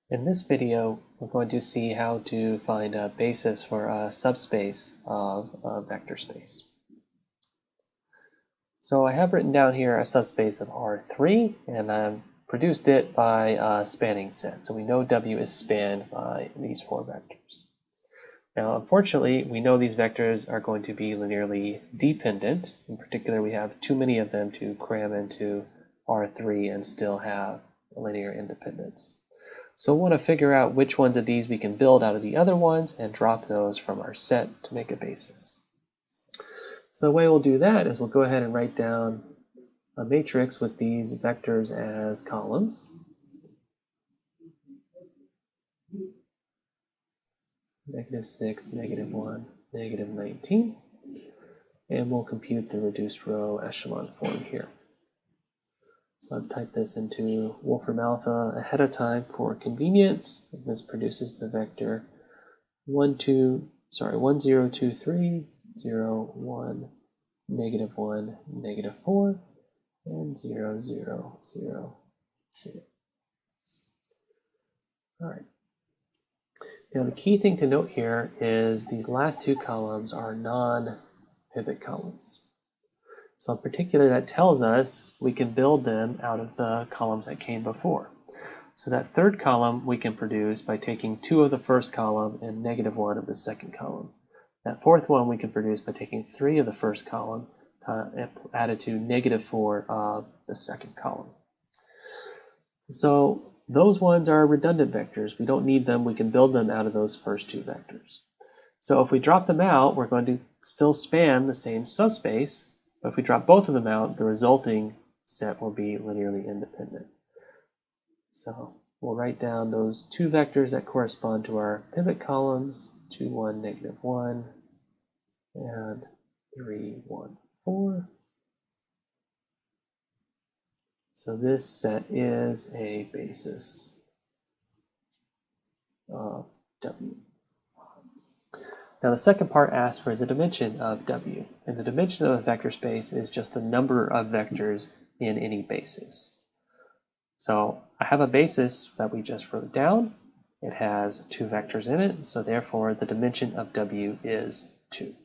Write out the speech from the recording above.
In this video, we're going to see how to find a basis for a subspace of a vector space. So I have written down here a subspace of R3, and I've produced it by a spanning set. So we know W is spanned by these four vectors. Now, unfortunately, we know these vectors are going to be linearly dependent. In particular, we have too many of them to cram into R3 and still have linear independence. So we want to figure out which ones of these we can build out of the other ones and drop those from our set to make a basis. So the way we'll do that is we'll go ahead and write down a matrix with these vectors as columns. -6, -1, -19. And we'll compute the reduced row echelon form here. So I've typed this into Wolfram Alpha ahead of time for convenience. And this produces the vector 1, 0, 2, 3, 0, 1, -1, -4, and 0, 0, 0, 0. All right. Now the key thing to note here is these last two columns are non-pivot columns. So in particular, that tells us we can build them out of the columns that came before. So that third column we can produce by taking 2 of the first column and -1 of the second column. That fourth one we can produce by taking 3 of the first column added to -4 of the second column. So those ones are redundant vectors. We don't need them. We can build them out of those first two vectors. So if we drop them out, we're going to still span the same subspace. But if we drop both of them out, the resulting set will be linearly independent. So we'll write down those two vectors that correspond to our pivot columns, 2, 1, -1, and 3, 1, 4. So this set is a basis of W. Now the second part asks for the dimension of W, and the dimension of a vector space is just the number of vectors in any basis. So I have a basis that we just wrote down. It has 2 vectors in it, so therefore the dimension of W is 2.